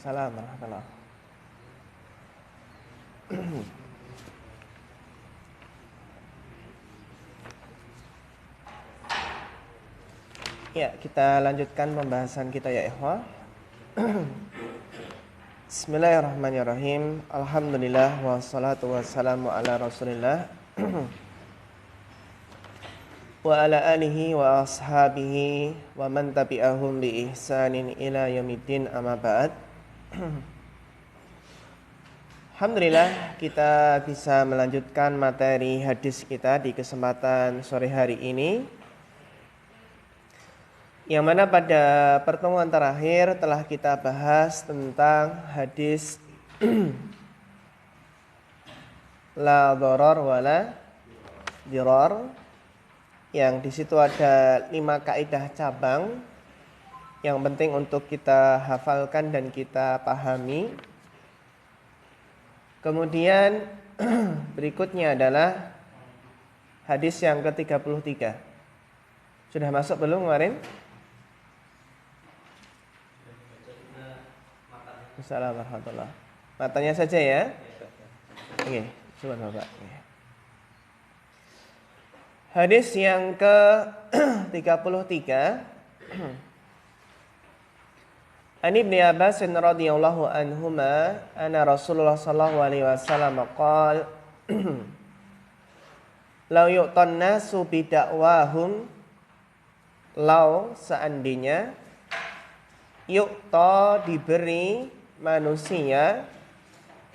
Assalamualaikum warahmatullahi. Ya, kita lanjutkan pembahasan kita ya ikhwah. Bismillahirrahmanirrahim. Alhamdulillah wassalatu wassalamu ala Rasulillah wa ala alihi wa ashabihi wa man tabi'ahum bi ihsanin ila yaumiddin, amma ba'd. Alhamdulillah kita bisa melanjutkan materi hadis kita di kesempatan sore hari ini, yang mana pada pertemuan terakhir telah kita bahas tentang hadis la dharar wala dirar, yang di situ ada 5 kaidah cabang yang penting untuk kita hafalkan dan kita pahami. Kemudian berikutnya adalah hadis yang ke-33. Sudah masuk belum kemarin? Assalamualaikum warahmatullahi wabarakatuh. Matanya saja ya. Oke, subhanallah. Hadis yang ke-33. An Ibnu Abbas radhiyallahu anhuma anna Rasulullah sallallahu alaihi wasallam qala law yu'tan nasu bidakwahum, law seandainya yu'ta diberi manusia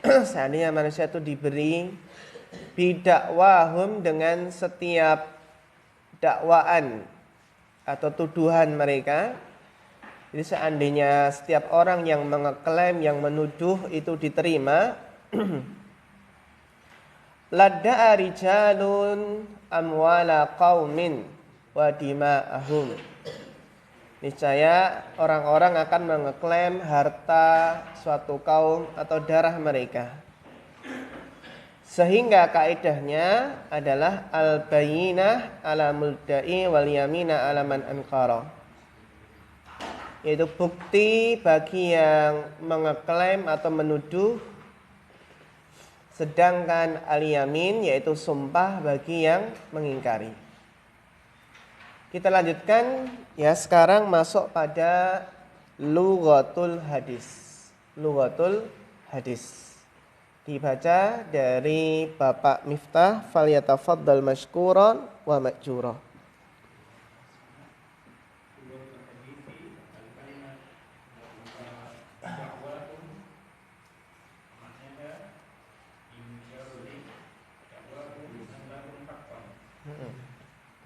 seandainya manusia itu diberi bidakwahum dengan setiap dakwaan atau tuduhan mereka. Jadi seandainya setiap orang yang mengeklaim, yang menuduh itu diterima, ladda'a rijalun amwala qaumin wa dima'ahum, niscaya orang-orang akan mengeklaim harta suatu kaum atau darah mereka. Sehingga kaidahnya adalah al-bayyinah ala mudda'i wal yamina ala man ankara, yaitu bukti bagi yang mengeklaim atau menuduh, sedangkan al-yamin yaitu sumpah bagi yang mengingkari. Kita lanjutkan ya, sekarang masuk pada lughatul hadis. Lughatul hadis dibaca dari Bapak Miftah, falyatafaddal mashkuran wa ma'jura.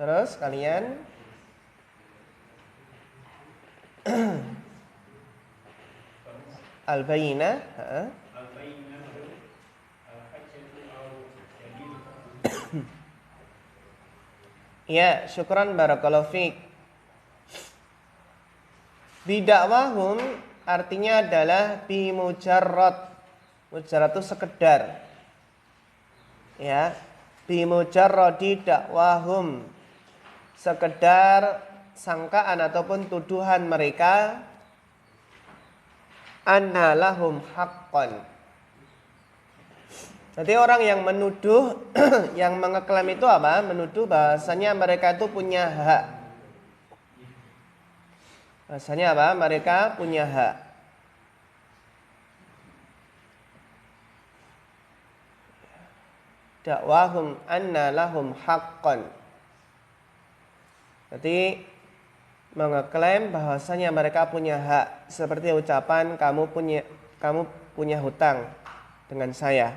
Terus kalian al-bayyinah, ya, syukran barakallahu fiik. Bidakwahum artinya adalah bimujarrad. Mujarrad itu sekedar. Ya, bimujarradi dakwahum, sekedar sangkaan ataupun tuduhan mereka, anna lahum haqqan. Jadi orang yang menuduh, yang mengeklaim itu apa? Menuduh bahasanya mereka itu punya hak. Bahasanya apa? Mereka punya hak. Dakwahum anna lahum haqqan. Jadi mengeklaim bahwasanya mereka punya hak, seperti ucapan kamu punya hutang dengan saya.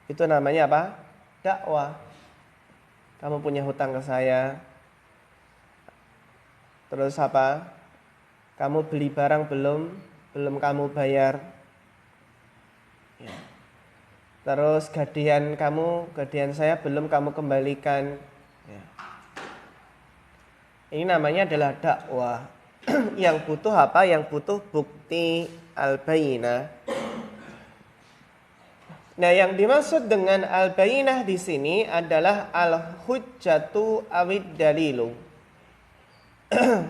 Itu namanya apa? Dakwah. Kamu punya hutang ke saya. Terus apa? Kamu beli barang belum kamu bayar. Ya. Terus gadean saya belum kamu kembalikan. Ya. Ini namanya adalah dakwah. Yang butuh apa? Yang butuh bukti al-bayyinah. Nah, yang dimaksud dengan al-bayyinah di sini adalah al-hujjatu awid dalilu.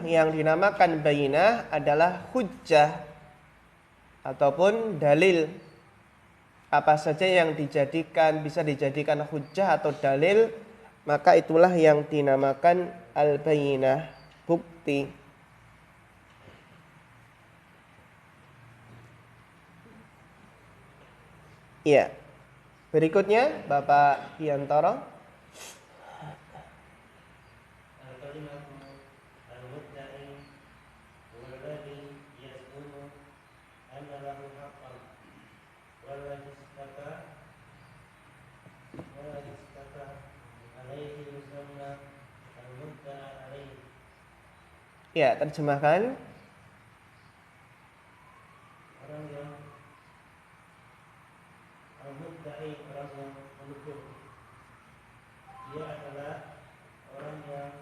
Yang dinamakan bayyinah adalah hujjah ataupun dalil. Apa saja yang bisa dijadikan hujjah atau dalil, maka itulah yang dinamakan al-bayyinah, bukti. Ya. Berikutnya Bapak Diantoro. Ya, terjemahkan. Orang yang al-mudda'i, orang yang menuduh. Dia adalah orang yang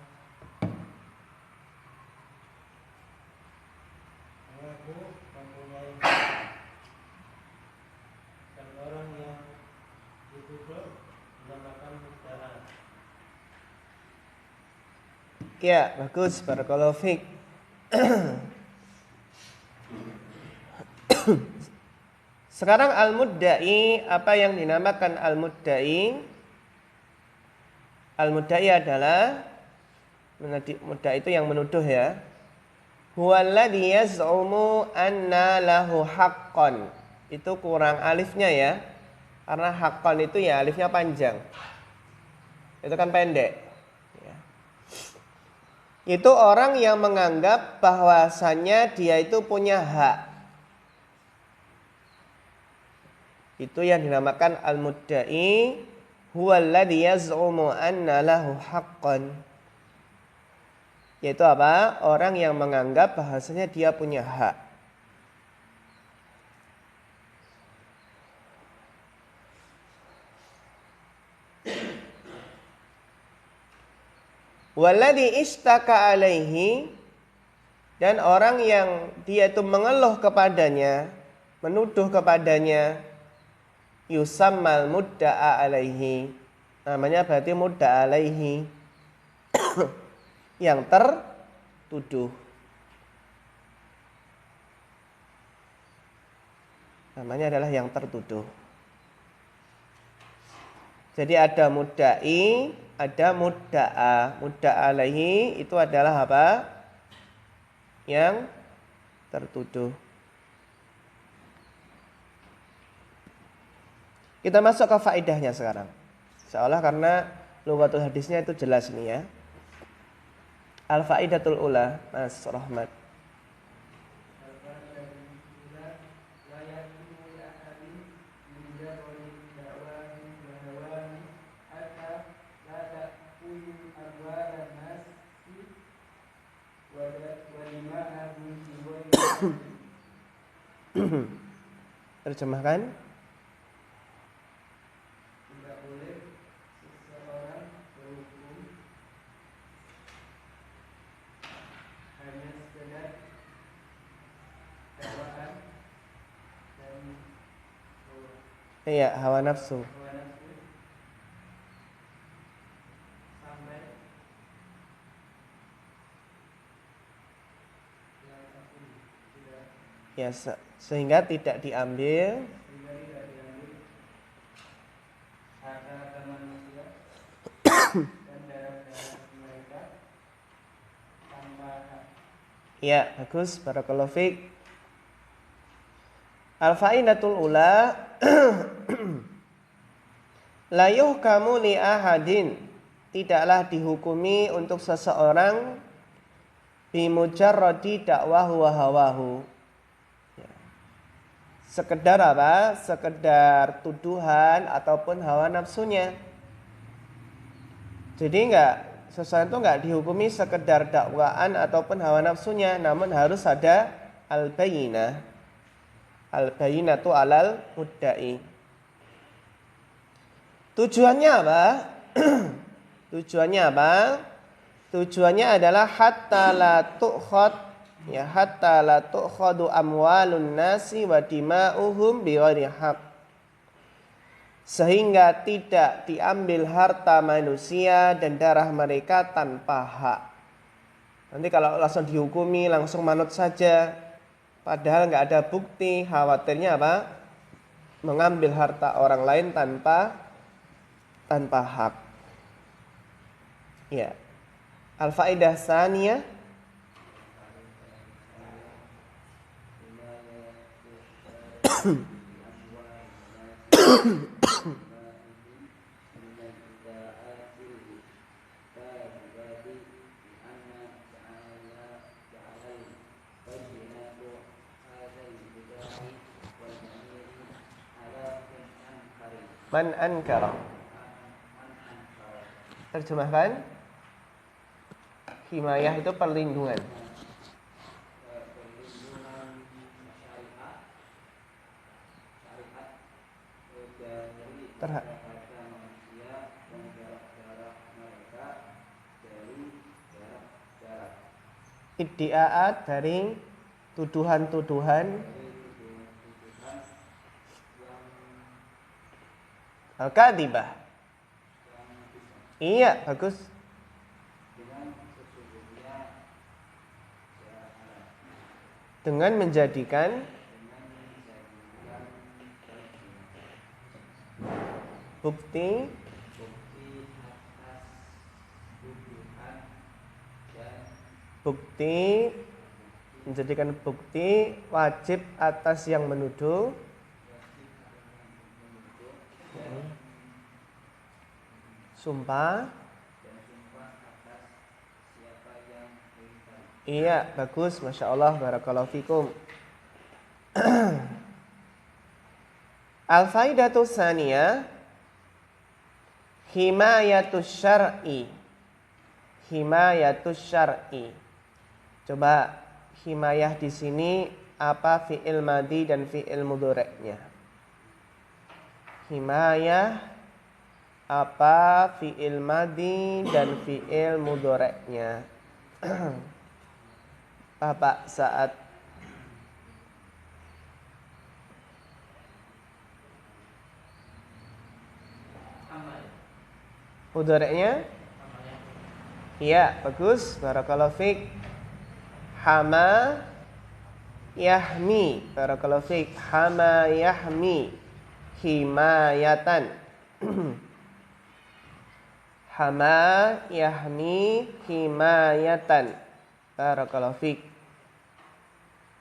mengaku mempunyai dan orang yang dituduh dinamakan mudda'a. Ya, bagus, barakallahu fiik. Sekarang al-mudda'i, apa yang dinamakan al-mudda'i? Al-mudda'i adalah mudda'i itu yang menuduh ya. Huwallazi yaz'umu anna lahu haqqan. Itu kurang alifnya ya. Karena haqqan itu ya alifnya panjang. Itu kan pendek. Itu orang yang menganggap bahwasannya dia itu punya hak. Itu yang dinamakan al-mudda'i, huwallazi yaz'umu anna lahu haqqan. Yaitu apa? Orang yang menganggap bahwasanya dia punya hak. Walladhi ishtaka alaihi, dan orang yang dia itu mengeluh kepadanya, menuduh kepadanya, yusammal mudda'a alaihi. Namanya berarti mudda'a alaihi. Yang tertuduh. Namanya adalah yang tertuduh. Jadi ada mudda'i, ada mudda'a. Mudda'a alaihi itu adalah apa? Yang tertuduh. Kita masuk ke faedahnya sekarang. Seolah karena lughatul hadisnya itu jelas nih ya. Al-faidatul ula, Mas Rahmat. Terjemahkan. Tidak boleh seseorang berhukum hanya sekedar hawaan dan iya, hawa nafsu. Sampai ya, sehingga tidak diambil harta manusia dan darah-darah mereka tanpa hak. Ya, bagus, barakallahu fiik. Al-faidatul ula la yuhkamu li ahadin, tidaklah dihukumi untuk seseorang bimujarradi dakwahu wa hawahu. Sekedar apa? Sekedar tuduhan ataupun hawa nafsunya. Jadi enggak seseorang itu nggak dihukumi sekedar dakwaan ataupun hawa nafsunya, namun harus ada al-bayyinah. Al-bayyinatu alal mudda'i. Tujuannya apa? Tujuannya apa? Tujuannya adalah hatta la tu'khadu amwalun nasi wa dima'uhum bighairi haqq. Sehingga tidak diambil harta manusia dan darah mereka tanpa hak. Nanti kalau langsung dihukumi, langsung manut saja, padahal nggak ada bukti, khawatirnya apa? Mengambil harta orang lain tanpa hak. Ya. Al-faidah tsaniyah. Man ankara. Terjemahkan. Himayah itu perlindungan. Iddi'aat dari tuduhan-tuduhan al-kadhibah. Iya, bagus. Dengan menjadikan bukti menjadikan bukti wajib atas yang menuduh sumpah. Iya, bagus, Masya Allah, barakallahu fikum. Al-faidatu tsaniyah himayatus syar'i. Himayatus syar'i. Coba himayah di sini apa fi'il madhi dan fi'il mudhari'nya? Himayah apa fi'il madhi dan fi'il mudhari'nya? Bapak saat mudhari'nya? Iya, bagus. Barakallahu fiik. Hama yahmi. Barakallahu fiik. Hama yahmi himayatan. Hama yahmi himayatan. Barakallahu fiik.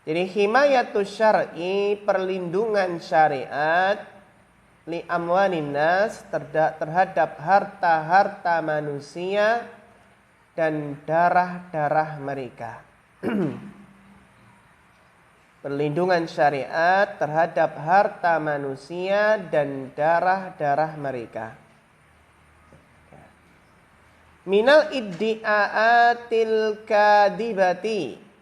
Jadi himayatus syar'i, perlindungan syariat, li amwanin nas, terhadap harta-harta manusia dan darah-darah mereka. Perlindungan syariat terhadap harta manusia dan darah-darah mereka. Minal iddi'aatil kadibati.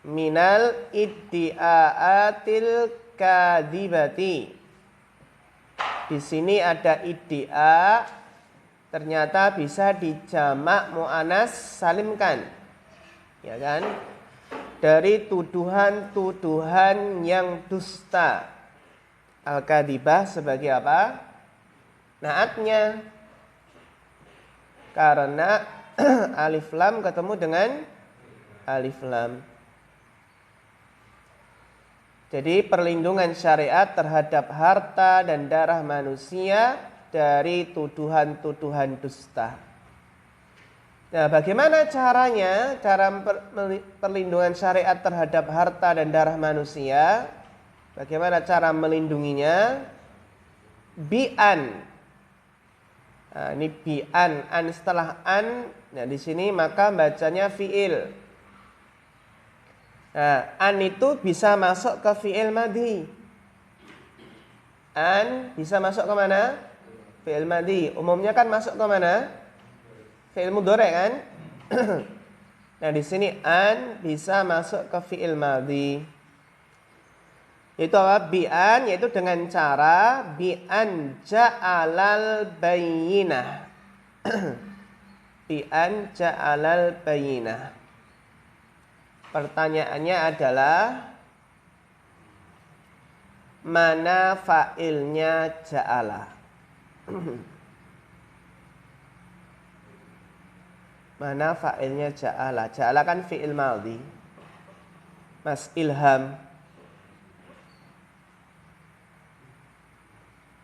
Minal iddi'aatil kadibati. Di sini ada iddia, ternyata bisa dijamak mu'anas salimkan. Ya kan? Dari tuduhan-tuduhan yang dusta. Al-kadibah sebagai apa? Naatnya. Karena alif lam ketemu dengan alif lam. Jadi perlindungan syariat terhadap harta dan darah manusia dari tuduhan-tuduhan dusta. Nah, bagaimana caranya? Cara perlindungan syariat terhadap harta dan darah manusia. Bagaimana cara melindunginya? Bi'an. Nah, ini bi'an. An setelah an. Nah, di sini maka bacanya fi'il. Nah, an itu bisa masuk ke fi'il madhi. An bisa masuk ke mana? Fi'il madhi. Umumnya kan masuk ke mana? fi'il mudhari kan? Nah, di sini an bisa masuk ke fi'il madhi. Yaitu apa? Bi'an, yaitu dengan cara bi'an ja'alal bayyinah. Bi'an ja'alal bayyinah. Pertanyaannya adalah mana fa'ilnya ja'ala? Mana fa'ilnya ja'ala? Ja'ala kan fi'il madhi. Mas Ilham.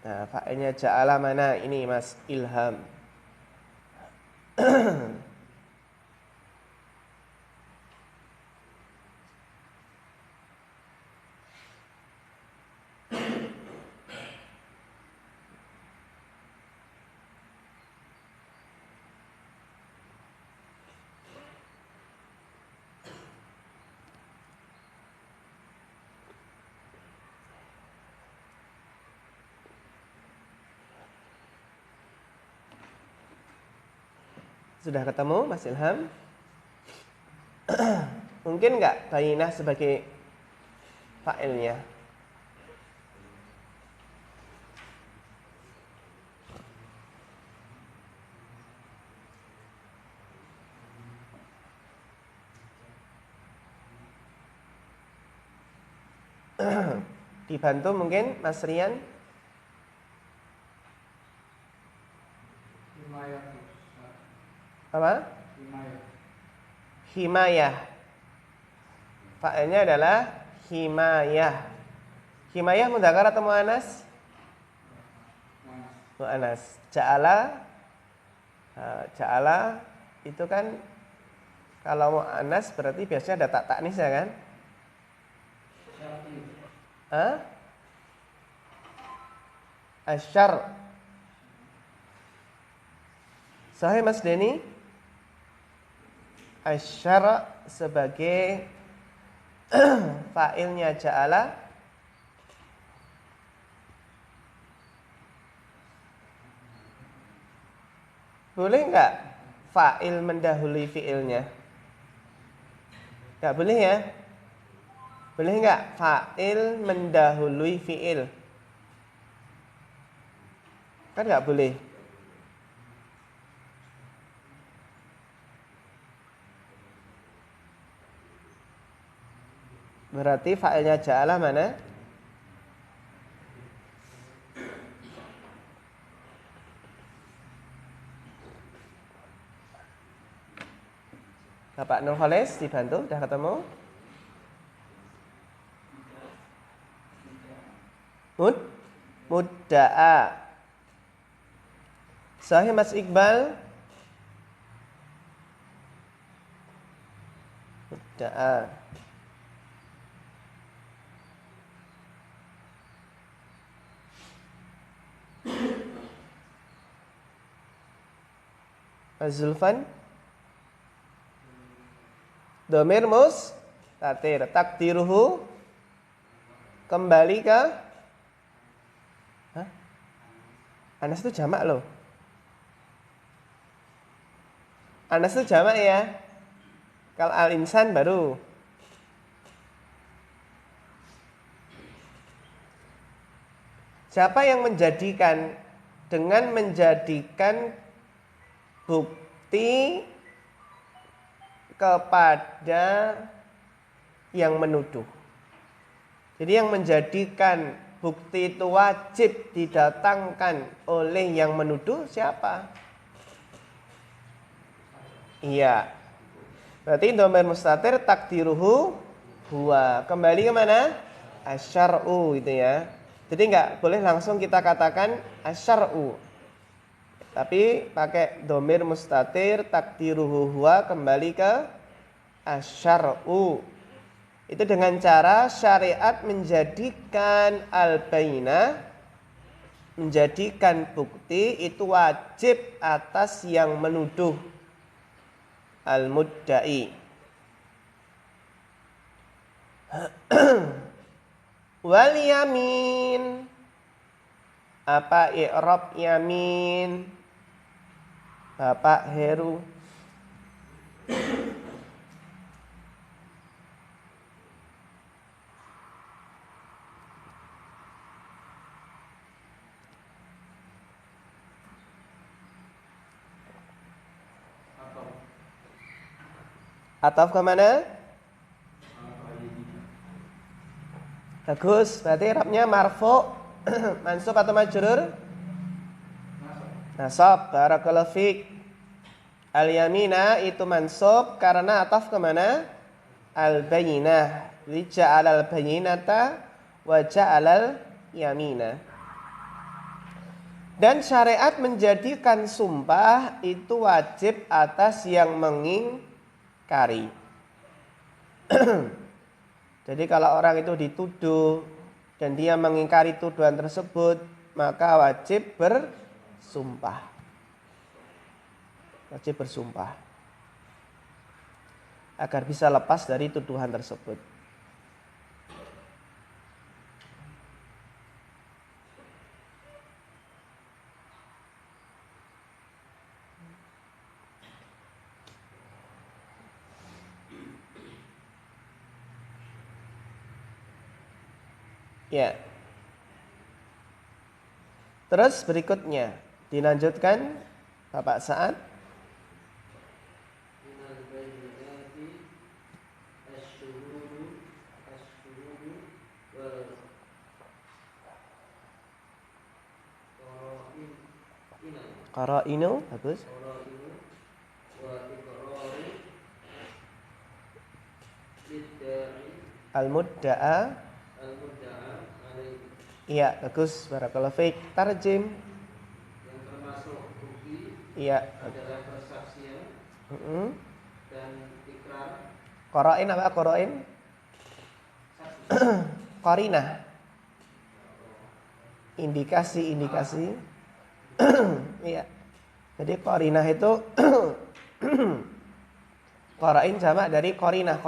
Nah, fa'ilnya ja'ala mana? Ini Mas Ilham. Sudah ketemu Mas Ilham? Mungkin nggak bayinah sebagai fa'ilnya? Dibantu mungkin Mas Rian? Apa? Himayah. Fa'ilnya adalah himayah. Himayah mudzakkar atau muannas? Muannas. Ja'ala. Ja'ala itu kan kalau muannas berarti biasanya ada tak taknis ya kan? Asyar. Sahih Mas Denny? Asyara sebagai fa'ilnya ja'ala. Boleh nggak fa'il mendahului fi'ilnya? Nggak boleh ya? Boleh nggak fa'il mendahului fi'il? Kan nggak boleh. Berarti fa'ilnya ja'ala mana? Bapak Nurholis dibantu, sudah ketemu? Mudda'a. Sahih Mas Iqbal? Mudda'a. Az-Zulfan? Dhamir mustatir. Takdiruhu kembali ke Anas itu jamak loh. Anas itu jamak ya. Kalau al-insan baru. Siapa yang menjadikan dengan menjadikan bukti kepada yang menuduh. Jadi yang menjadikan bukti itu wajib didatangkan oleh yang menuduh siapa? Iya. Berarti dhamir mustatir takdiruhu huwa. Kembali ke mana? Asyar'u gitu ya. Jadi enggak boleh langsung kita katakan asyar'u. Tapi pakai dhamir mustatir takdiruhu huwa kembali ke asyar'u. Itu dengan cara syariat menjadikan al-bayyinah, menjadikan bukti itu wajib atas yang menuduh, al-mudda'i. Wal yamin. Apa i'rab yamin? Bapak Heru. Ataf kemana? Bagus, berarti i'rabnya marfu, mansub atau majrur? Nasab. Barakallahu fiik. Al-yamina itu mansub karena ataf kemana? Al-bayyinah. Li ja'alal bayyinata wa ja'alal yamina. Dan syariat menjadikan sumpah itu wajib atas yang mengingkari. Jadi kalau orang itu dituduh dan dia mengingkari tuduhan tersebut, maka wajib bersumpah. Wajib bersumpah agar bisa lepas dari tuduhan tersebut. Ya. Terus berikutnya dilanjutkan Bapak Sa'ad. Qara'inu, bagus. Al-mudda'a. Iya, bagus. Barakallahu fiik. Tarjim. Yang termasuk bukti. Iya. Adalah persaksian. Dan ikrar. Qara'in apa qara'in? Qarinah. Indikasi. Iya. Jadi qarinah itu qara'in jamak dari qarinah.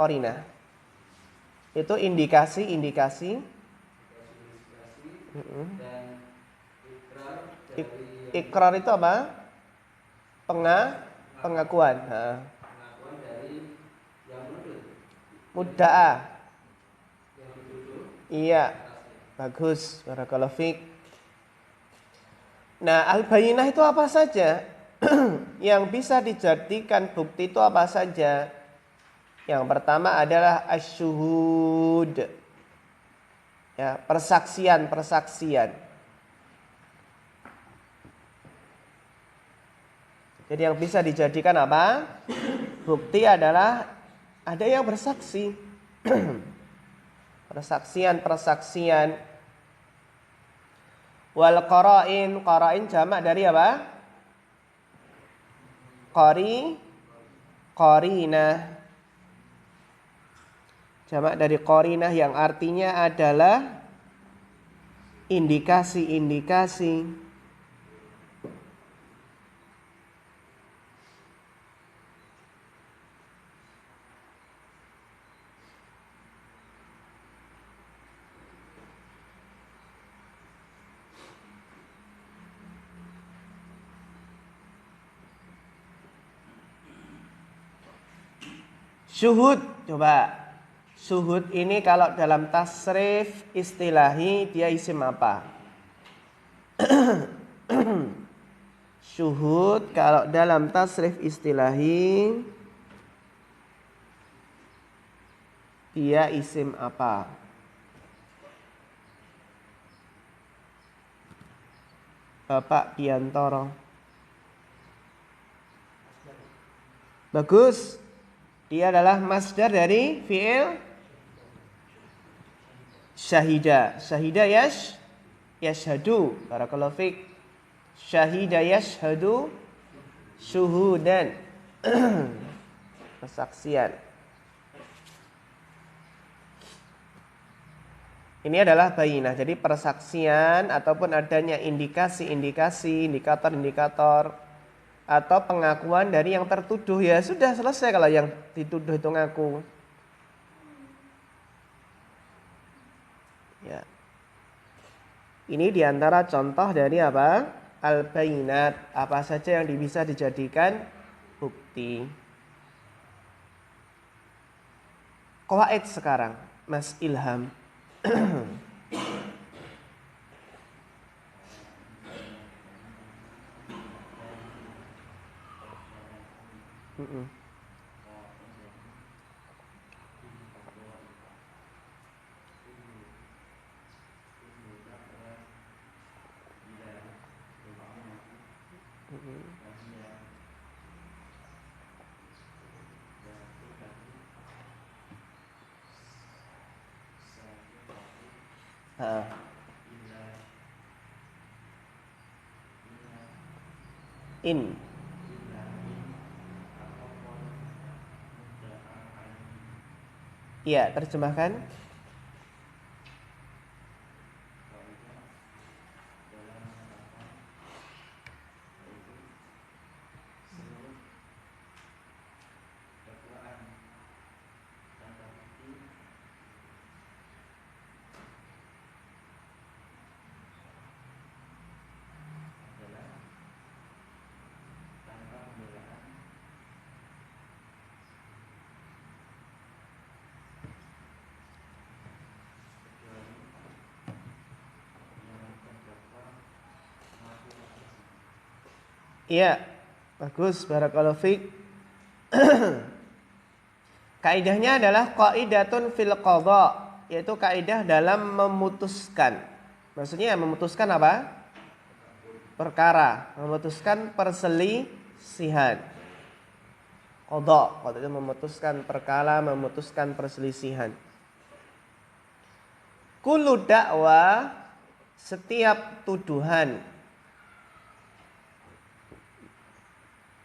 Itu indikasi. Dan ikrar dari ikrar itu apa? Pengakuan. pengakuan dari yang menuduh. Mudda'a. Yang dituduh. Iya. Bagus. Barakallahu fiik. Nah, al-bayyinah itu apa saja? Yang bisa dijadikan bukti itu apa saja? Yang pertama adalah asyuhud. Ya, persaksian. Jadi yang bisa dijadikan apa? Bukti adalah ada yang bersaksi. Persaksian. Wal qara'in jamak dari apa? Qarinah. Jamak dari qarinah yang artinya adalah indikasi. Syuhud, coba. Syuhud ini kalau dalam tasrif istilahi dia isim apa? Syuhud kalau dalam tasrif istilahi dia isim apa? Bapak Piantoro. Bagus. Dia adalah masdar dari fi'il syahida. Syahida yashhadu. Barakallahu fiik. Syahida yashhadu syuhudan. Persaksian. Ini adalah bayyinah. Jadi persaksian ataupun adanya indikasi-indikasi, indikator-indikator atau pengakuan dari yang tertuduh, ya sudah selesai kalau yang dituduh itu ngaku. Ya. Ini diantara contoh dari apa? al-bayinat, apa saja yang bisa dijadikan bukti. Qawaid sekarang, Mas Ilham. In. Iya, terjemahkan. Iya, bagus, barakallahu fiik. Kaidahnya adalah qaidatun fil qadha, yaitu kaidah dalam memutuskan. Maksudnya memutuskan apa? Perkara, memutuskan perselisihan. Qadha, qadha itu memutuskan perkara, memutuskan perselisihan. Kullu da'wa, setiap tuduhan,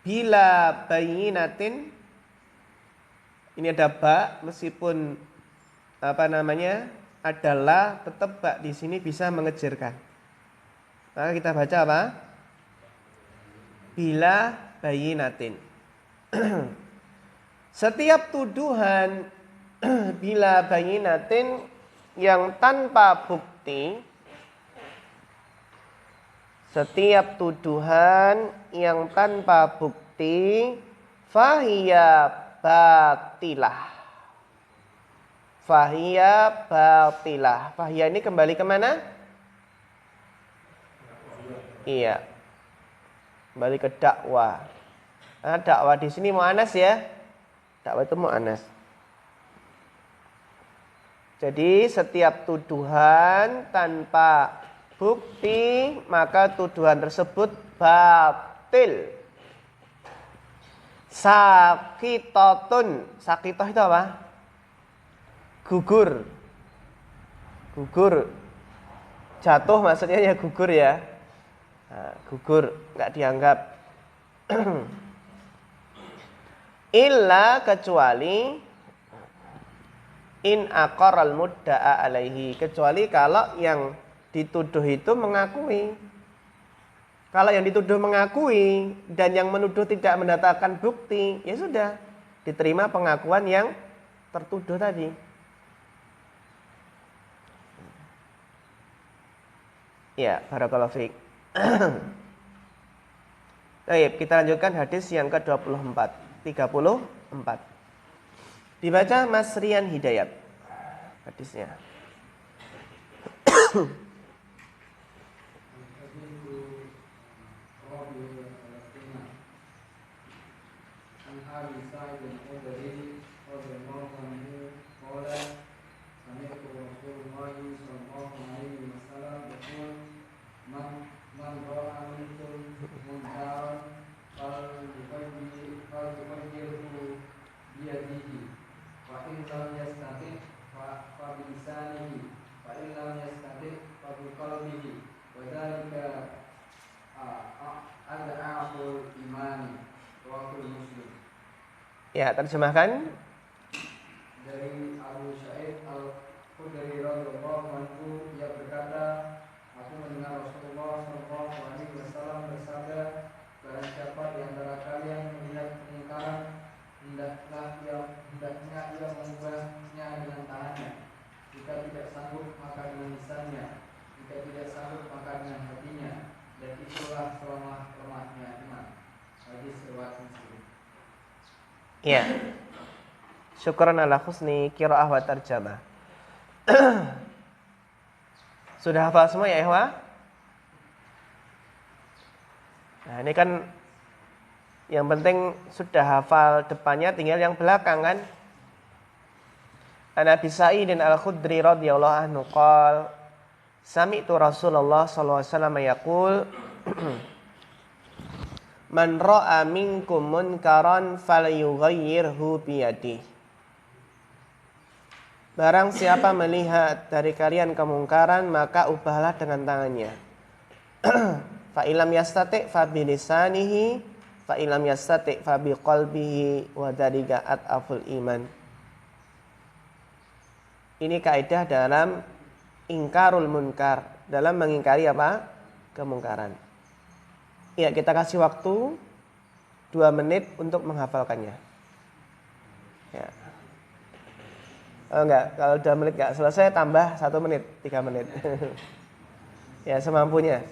bila bayinatin, ini ada ba, meskipun adalah, tetap ba di sini bisa mengejarkan. Maka kita baca apa? Bila bayinatin. Setiap tuduhan bila bayinatin yang tanpa bukti, setiap tuduhan yang tanpa bukti, fahiya batilah. Fahiya batilah. Fahiya ini kembali kemana? Iya, kembali ke dakwah. Nah, dakwah di sini mu'annas ya. Dakwah itu mu'annas. Jadi setiap tuduhan tanpa bukti, maka tuduhan tersebut batil. Sakitatun. Sakitah itu apa? Gugur. Gugur. Jatuh maksudnya ya gugur ya. Nah, gugur, nggak dianggap. Illa, kecuali in aqarral mudda'a alaihi, kecuali kalau yang dituduh itu mengakui. Kalau yang dituduh mengakui dan yang menuduh tidak mendatangkan bukti, ya sudah, diterima pengakuan yang tertuduh tadi. Ya, barakallahu fiik. Baik, kita lanjutkan hadis yang ke-24. 34. Dibaca Mas Rian Hidayat hadisnya. Ya, terjemahkan. Dari Abu Sa'id Al-Khudri radhiyallahu anhu, ia berkata, aku mendengar Rasulullah sallallahu alaihi wasallam bersabda, barang siapa di antara kalian melihat kemungkaran, hendaknya ia mengubahnya dengan tangannya. Jika tidak sanggup maka dengan lisannya, jika tidak sanggup maka dengan hatinya. Dan itulah Ya. Syukran ala husni qiraah wa tarjamah. Sudah hafal semua ya, Ikhwah? Nah, ini kan yang penting sudah hafal depannya, tinggal yang belakang kan. An Abi Sa'idin Al-Khudri radhiyallahu anhu qala sami'tu Rasulullah sallallahu alaihi wasallam yaqul man ra'a minkum munkaran falyughayyirhu biyadihi. Barang siapa melihat dari kalian kemungkaran, maka ubahlah dengan tangannya. Fa ilam yastati' fa bilisanihi, fa ilam yastati' fa biqalbihi wa dzalika at'aful iman. Ini kaidah dalam ingkarul munkar, dalam mengingkari apa? Kemungkaran. Ya, kita kasih waktu 2 menit untuk menghafalkannya. Ya. Oh, enggak, kalau 2 menit enggak selesai tambah 1 menit, 3 menit. Ya, semampunya.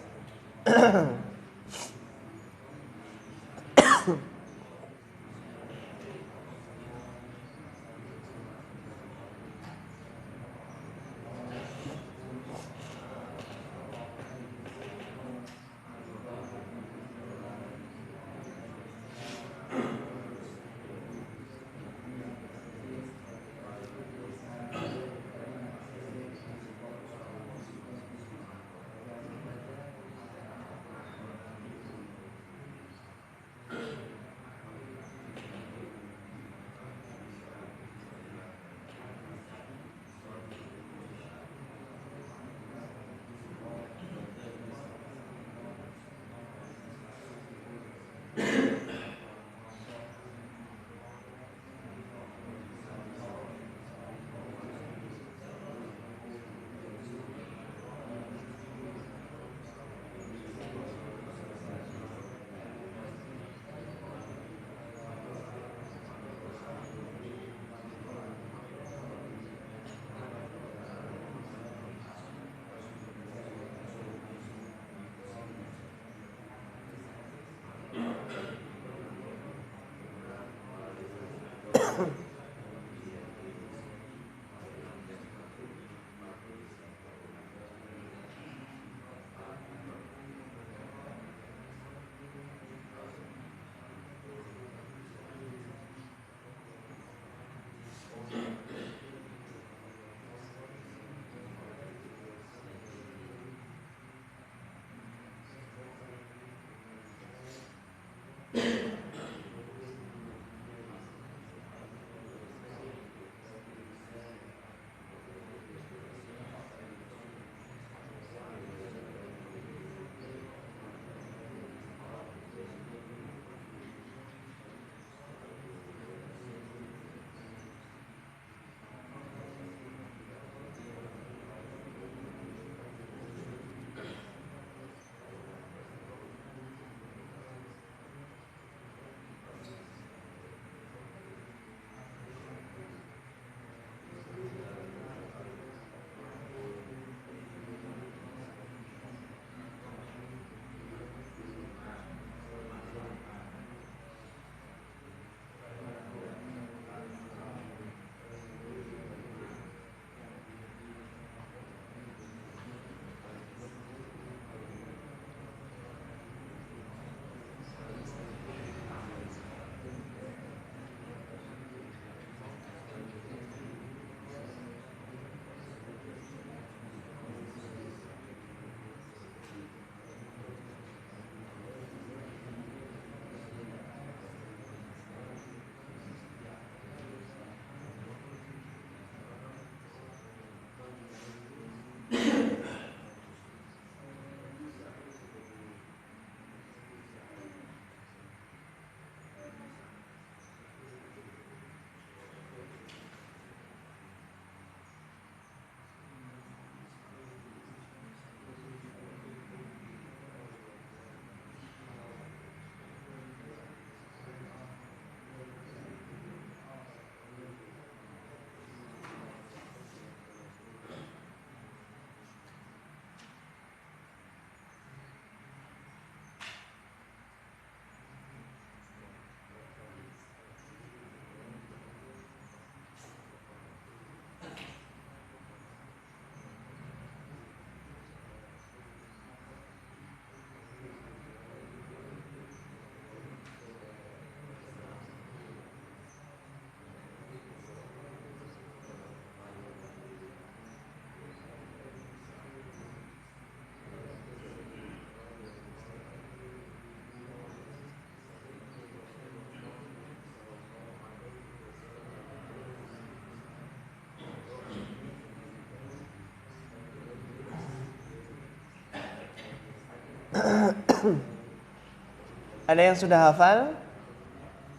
Ada yang sudah hafal?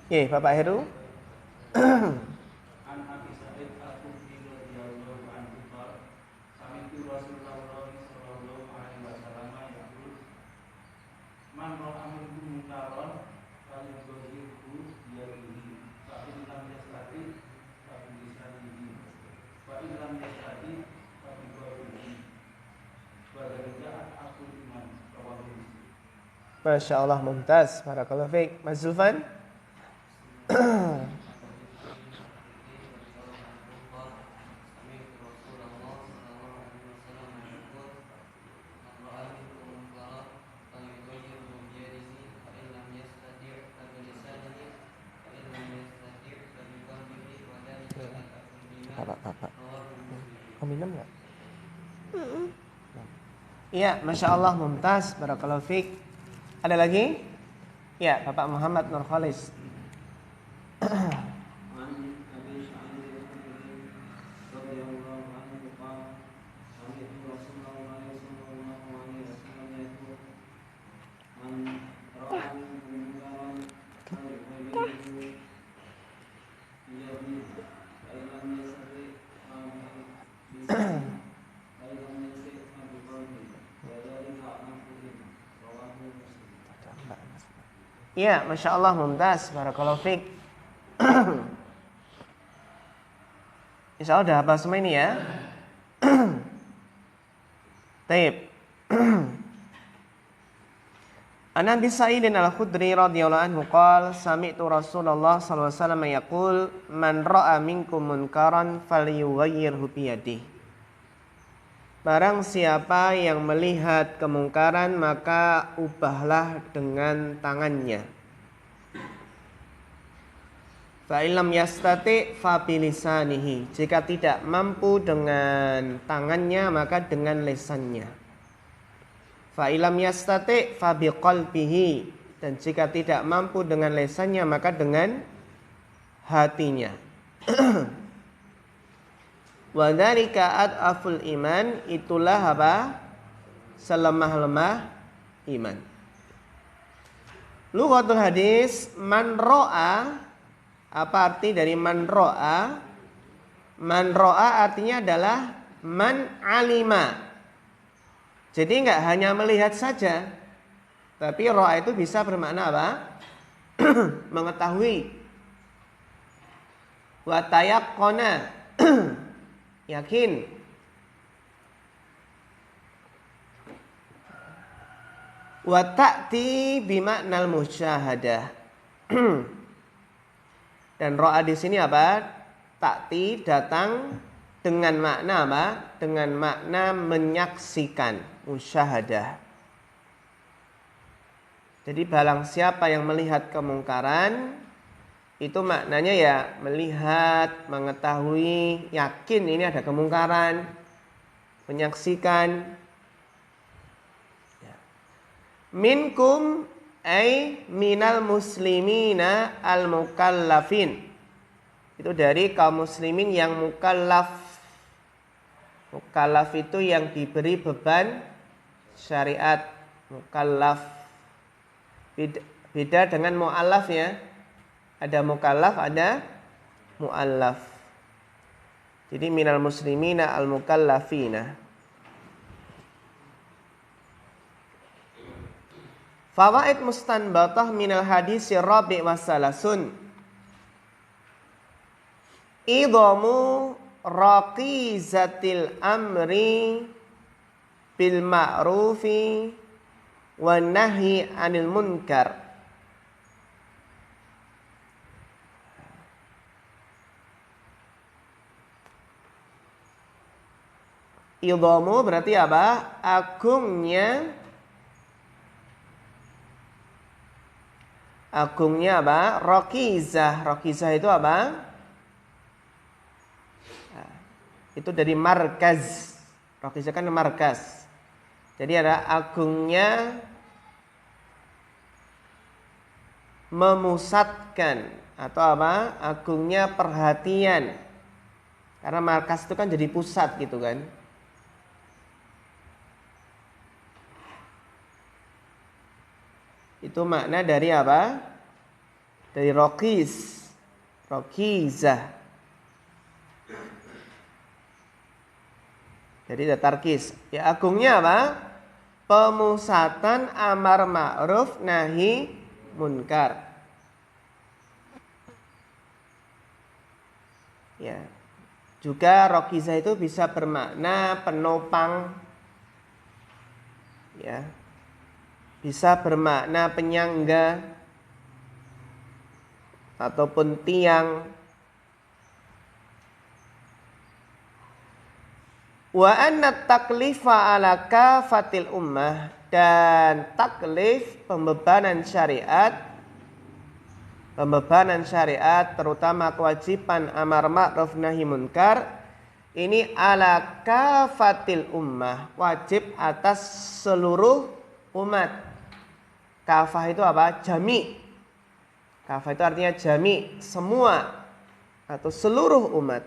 Ye, Bapak Heru. An Abi Sa'id Al-Khudri radhiyallahu anhu qala sami'tu Rasulullah sallallahu alaihi wasallam yaqul man ra'a minkum munkaran falyughayyirhu biyadihi fa in lam yastati fa bi lisanihi fa in lam yastati fa bi qalbihi wa dzalika aqul iman rawahu Muslim. Masya Allah, mumtaz. Barakallahu fiik. Mas Zulfan. Bapak. Kau minum nggak? Iya, Masya Allah, mumtaz. Barakallahu fiik. Ada lagi? Ya, Bapak Muhammad Nur Khalis. Iya, Masya Allah, mumtaz. Barakallahu fiik. Insya Allah udah hafal semua ini ya. Taib. An Abi Sa'idin Al-Khudri radhiyallahu anhu qala sami'tu Rasulullah sallallahu alaihi wasallam yaqul man ra'a minkum munkaran falyughayyirhu biyadihi. Barang siapa yang melihat kemungkaran maka ubahlah dengan tangannya. Fa illam yastati fa bilisanihi. Jika tidak mampu dengan tangannya maka dengan lisannya. Fa illam yastati fa biqalbihi. Dan jika tidak mampu dengan lisannya maka dengan hatinya. Wa dzalika ad'aful iman, itulah apa? Selemah-lemah iman. Lughatul hadis man ra'a, apa arti dari man ra'a? Man ra'a artinya adalah man alima. Jadi enggak hanya melihat saja, tapi ra'a itu bisa bermakna apa? Mengetahui. Wa tayaqqana yakin. Wa ta'ti bimaknal musyahadah. Dan ro'a di sini apa? Ta'ti datang dengan makna apa? Dengan makna menyaksikan, musyahadah. Jadi barang siapa yang melihat kemungkaran, itu maknanya ya melihat, mengetahui, yakin ini ada kemungkaran, menyaksikan. Minkum ay minal muslimina al mukallafin. Itu dari kaum muslimin yang mukallaf. Mukallaf itu yang diberi beban syariat, mukallaf. Beda dengan mu'allaf ya. Ada mukallaf, ada mu'allaf. Jadi minal muslimina al mukallafina. Fawaid mustanbatah minal hadis rabi' wasalasun. Idhamu raqizatil amri bil ma'rufi wa nahyi anil munkar. Idhamu berarti apa? Agungnya apa? Raqizah. Raqizah itu apa? Nah, itu dari markaz. Raqizah kan markaz. Jadi ada agungnya memusatkan atau apa? Agungnya perhatian. Karena markaz itu kan jadi pusat gitu kan. Itu makna dari apa? Dari rokiz, rokizah. Jadi ada tarkis. Ya agungnya apa? Pemusatan amar ma'ruf nahi munkar. Ya. Juga rokizah itu bisa bermakna penopang. Ya. Bisa bermakna penyangga ataupun tiang. Wa anna taklifa ala kafatil ummah, dan taklif pembebanan syariat terutama kewajiban amar ma'ruf nahi munkar ini ala kafatil ummah, wajib atas seluruh umat. Kafah itu apa? Jami. Kafah itu artinya jami, semua atau seluruh umat.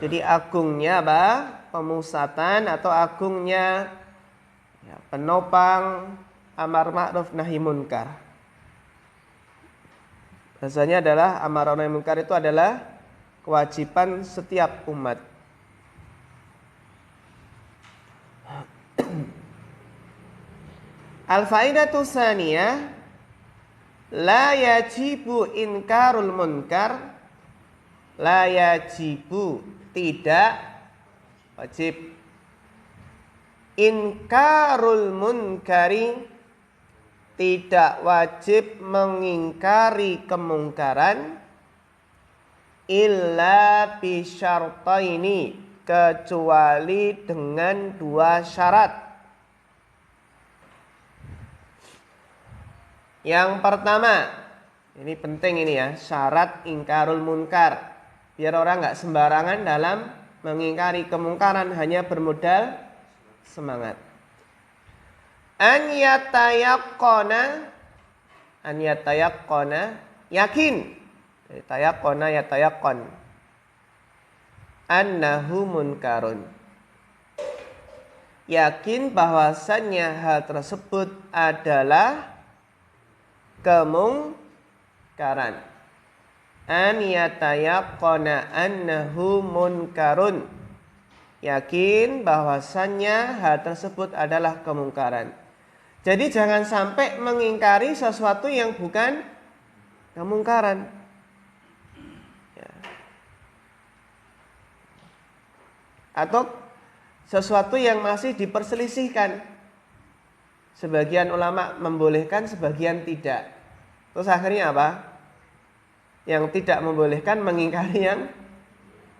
Jadi agungnya apa? Pemusatan atau agungnya ya, penopang amar ma'ruf nahi munkar. Bahasanya adalah amar ma'ruf nahi munkar itu adalah kewajiban setiap umat. Al-faidatu tsaniyah la yajibu inkarul munkar. La yajibu, tidak wajib. Inkarul munkari, tidak wajib mengingkari kemungkaran. Illa bisyartaini, kecuali dengan dua syarat. Yang pertama, ini penting ini ya, syarat ingkarul munkar. Biar orang nggak sembarangan dalam mengingkari kemungkaran, hanya bermodal semangat. An yatayaqqana, yakin. Tayaqqana yatayaqqan. Annahu munkarun. Yakin bahwasannya hal tersebut adalah kemungkaran. An yatayaqqana annahu munkarun, yakin bahwasannya hal tersebut adalah kemungkaran. Jadi jangan sampai mengingkari sesuatu yang bukan kemungkaran ya. Atau sesuatu yang masih diperselisihkan. Sebagian ulama membolehkan, sebagian tidak. Terus akhirnya apa? Yang tidak membolehkan mengingkari yang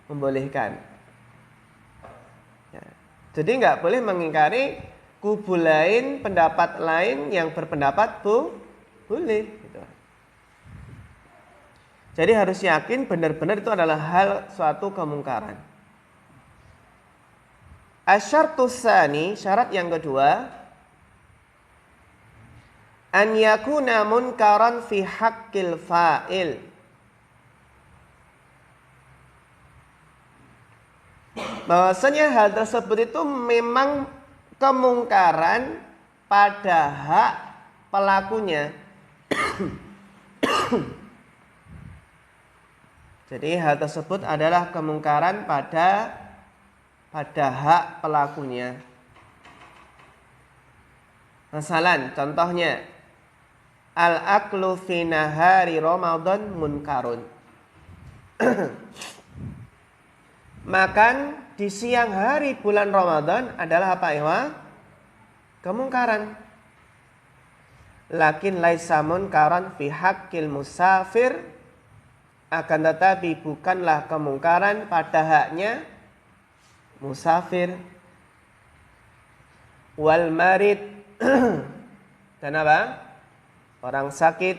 membolehkan. Ya. Jadi nggak boleh mengingkari kubu lain, pendapat lain yang berpendapat boleh. Gitu. Jadi harus yakin benar-benar itu adalah hal suatu kemungkaran. Asyartus tsani, syarat yang kedua, an yakuna munkaran fi haqqil fa'il. Bahwasanya hal tersebut itu memang kemungkaran pada hak pelakunya. Jadi hal tersebut adalah kemungkaran pada hak pelakunya. Masalan, contohnya al-aklu fi nahari Ramadan munkarun. Makan di siang hari bulan Ramadan adalah apa ya? Kemungkaran. Lakin laisa munkaran fi haqqil musafir, akan tetapi bukanlah kemungkaran pada haknya musafir. Wal marid, dan apa? Orang sakit.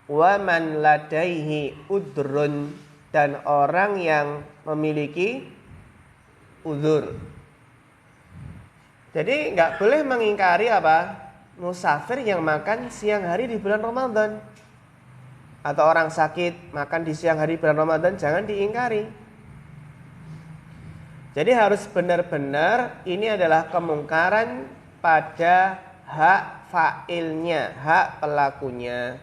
Wa man ladaihi udrun, dan orang yang memiliki uzur. Jadi nggak boleh mengingkari apa? Musafir yang makan siang hari di bulan Ramadan. Atau orang sakit makan di siang hari bulan Ramadan, jangan diingkari. Jadi harus benar-benar ini adalah kemungkaran pada hak fa'ilnya, hak pelakunya.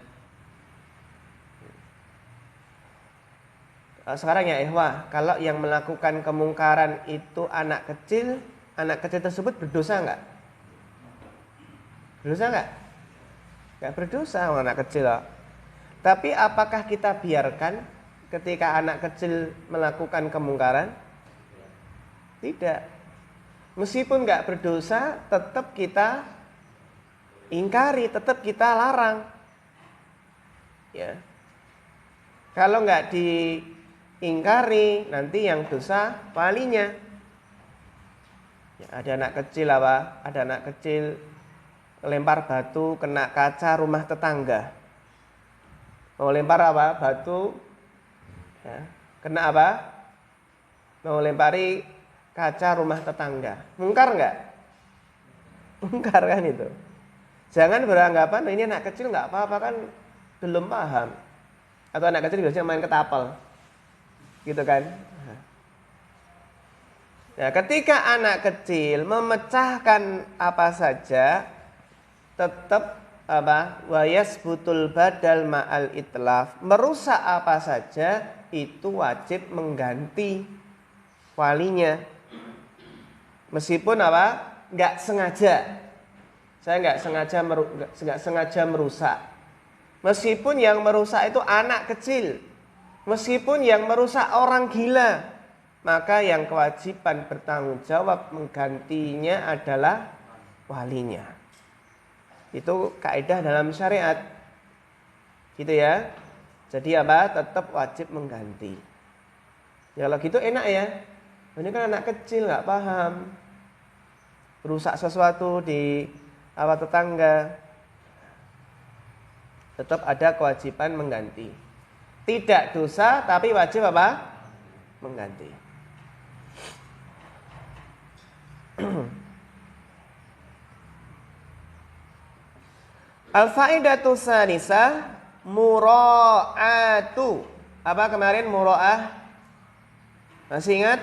Sekarang ya ikhwah, kalau yang melakukan kemungkaran itu anak kecil tersebut berdosa enggak? Berdosa enggak? Enggak berdosa anak kecil loh. Tapi apakah kita biarkan ketika anak kecil melakukan kemungkaran? Tidak. Meskipun enggak berdosa, tetap kita ingkari, tetap kita larang. Ya. Kalau enggak diingkari, nanti yang dosa walinya. Ya, ada anak kecil apa? Ada anak kecil lempar batu kena kaca rumah tetangga. Mau lempar apa? Batu. Ya. Kena apa? Mau lempari kaca rumah tetangga. Mungkar enggak? Mungkar kan itu. Jangan beranggapan ini anak kecil enggak apa-apa kan belum paham. Atau anak kecil biasanya main ketapel. Gitu kan? Ya, ketika anak kecil memecahkan apa saja tetap apa? Wa yasbutul badal ma'al itlaf. Merusak apa saja itu wajib mengganti walinya. Meskipun apa? Enggak sengaja. Saya enggak sengaja merusak. Meskipun yang merusak itu anak kecil. Meskipun yang merusak orang gila, maka yang kewajiban bertanggung jawab menggantinya adalah walinya. Itu kaidah dalam syariat. Gitu ya. Jadi apa? Tetap wajib mengganti. Ya kalau gitu enak ya. Ini kan anak kecil enggak paham. Rusak sesuatu di tetangga. Tetap ada kewajiban mengganti. Tidak dosa tapi wajib apa? Mengganti. Al-faidatu tsanitsah mura'atu. Apa kemarin mura'ah? Masih ingat?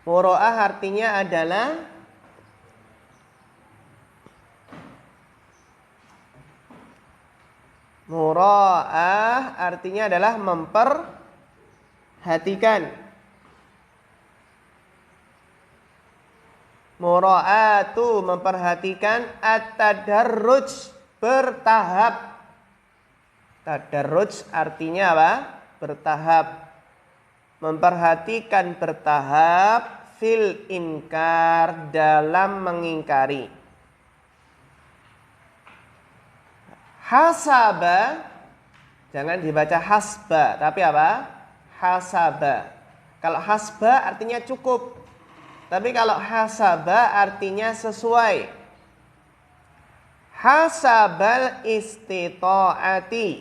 Mura'ah artinya adalah mura'ah artinya adalah memperhatikan. Mura'atu memperhatikan, at-tadarruj bertahap. Tadarruj artinya apa? Bertahap. Memperhatikan bertahap fil inkar dalam mengingkari. Hasaba, jangan dibaca hasba, tapi apa? Hasaba. Kalau hasba artinya cukup. Tapi kalau hasaba artinya sesuai. Hasabal istita'ati.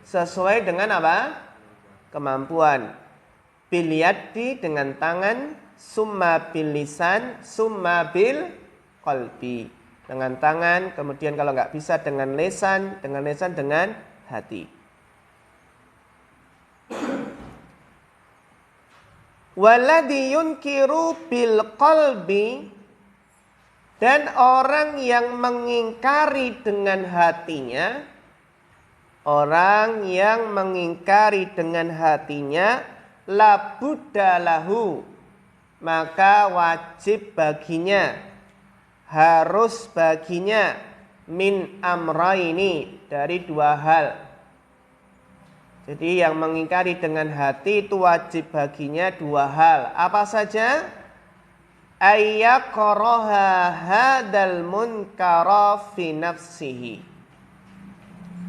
Sesuai dengan apa? Kemampuan. Bil yadi dengan tangan, summa bil lisan, summa bil qalbi. Dengan tangan, kemudian kalau nggak bisa dengan lisan dengan hati. Waladhi yunkiru bil qalbi, dan orang yang mengingkari dengan hatinya, orang yang mengingkari dengan hatinya, la budda lahu, maka wajib baginya, harus baginya, min amraini, dari dua hal. Jadi yang mengingkari dengan hati itu wajib baginya dua hal. Apa saja? Ayyaqraha hadal munkara fi nafsihi.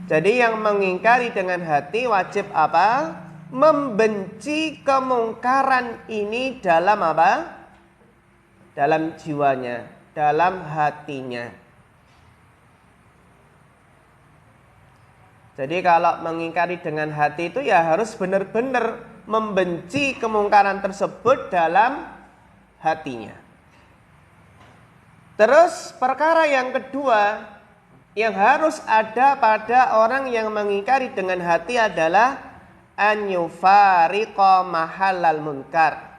Jadi yang mengingkari dengan hati wajib apa? Membenci kemungkaran ini dalam apa? Dalam jiwanya, dalam hatinya. Jadi kalau mengingkari dengan hati itu ya harus benar-benar membenci kemungkaran tersebut dalam hatinya. Terus perkara yang kedua yang harus ada pada orang yang mengingkari dengan hati adalah an yufariqa mahallal munkar.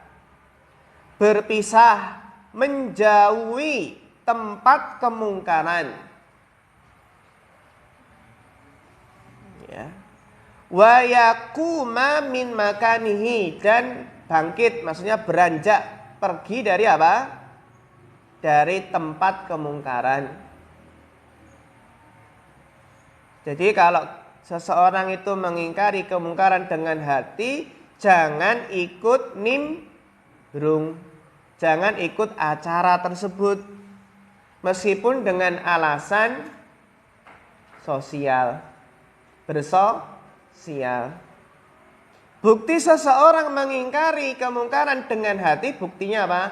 Berpisah, menjauhi tempat kemungkaran. Ya. Wa yaquma min makanihi, dan bangkit, maksudnya beranjak pergi dari apa? Dari tempat kemungkaran. Jadi kalau seseorang itu mengingkari kemungkaran dengan hati, jangan ikut nimbrung, jangan ikut acara tersebut, meskipun dengan alasan sosial, bersosial. Bukti seseorang mengingkari kemungkaran dengan hati, buktinya apa?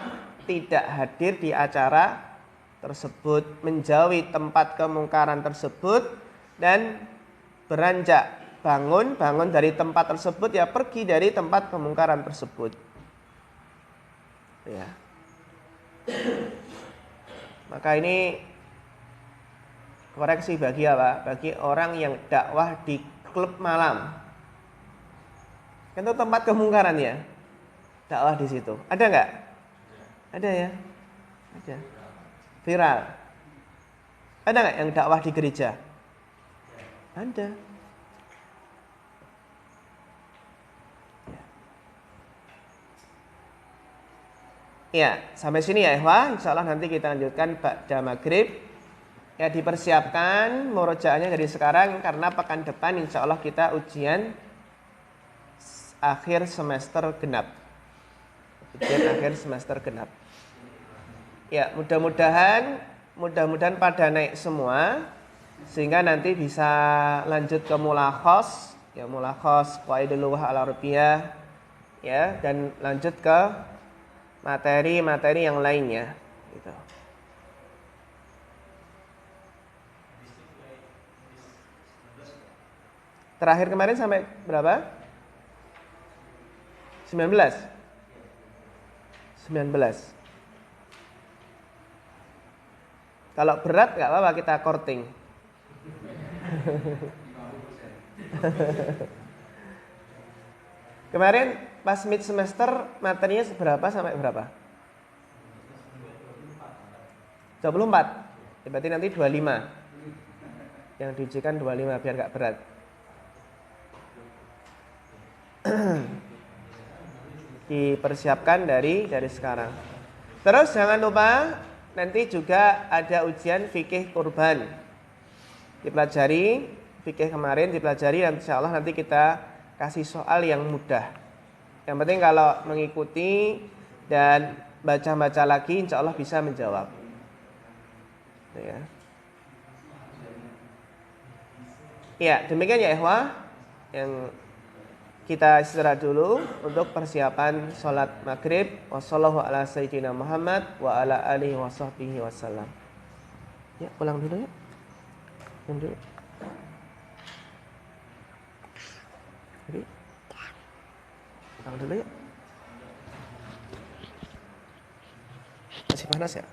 Tidak hadir di acara tersebut, menjauhi tempat kemungkaran tersebut, dan beranjak bangun dari tempat tersebut, ya pergi dari tempat kemungkaran tersebut. Ya. Maka ini koreksi bagi apa? Bagi orang yang dakwah di klub malam. Kan itu tempat kemungkaran ya. Dakwah di situ. Ada nggak? Ada ya? Ada. Viral. Ada nggak yang dakwah di gereja? Ada. Ya, sampai sini ya ikhwah. Insyaallah nanti kita lanjutkan ba'da maghrib. Ya, dipersiapkan murojaahnya dari sekarang, karena pekan depan insyaallah kita ujian akhir semester genap. Ujian akhir semester genap. Ya, mudah-mudahan pada naik semua, sehingga nanti bisa lanjut ke mulakhos, ya mulakhos qawaidul lughah al-arabiyyah, ya, dan lanjut ke materi-materi yang lainnya, gitu. Terakhir kemarin sampai berapa? 19. Kalau berat nggak apa-apa, kita korting. Kemarin pas mid semester materinya berapa sampai berapa? 24. Berarti nanti 25. Yang diujikan 25 biar nggak berat. Dipersiapkan dari sekarang. Terus jangan lupa nanti juga ada ujian fikih kurban. Dipelajari fikih kemarin, dipelajari, dan insyaallah nanti kita kasih soal yang mudah. Yang penting kalau mengikuti dan baca-baca lagi, insyaallah bisa menjawab. Ya. Ya, demikian ya ikhwah, yang kita istirahat dulu untuk persiapan sholat maghrib. Wassallallahu ala sayyidina Muhammad wa ala alihi wa sahbihi wasallam. Ya, pulang dulu ya. Pulang dulu. Jadi, pulang dulu ya. Masih panas ya?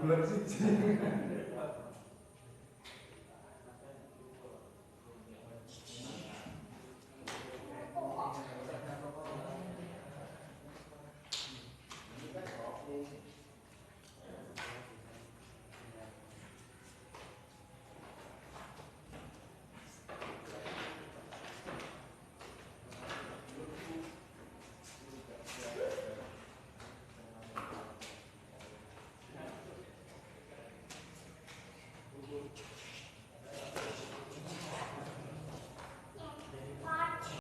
Bulan sih.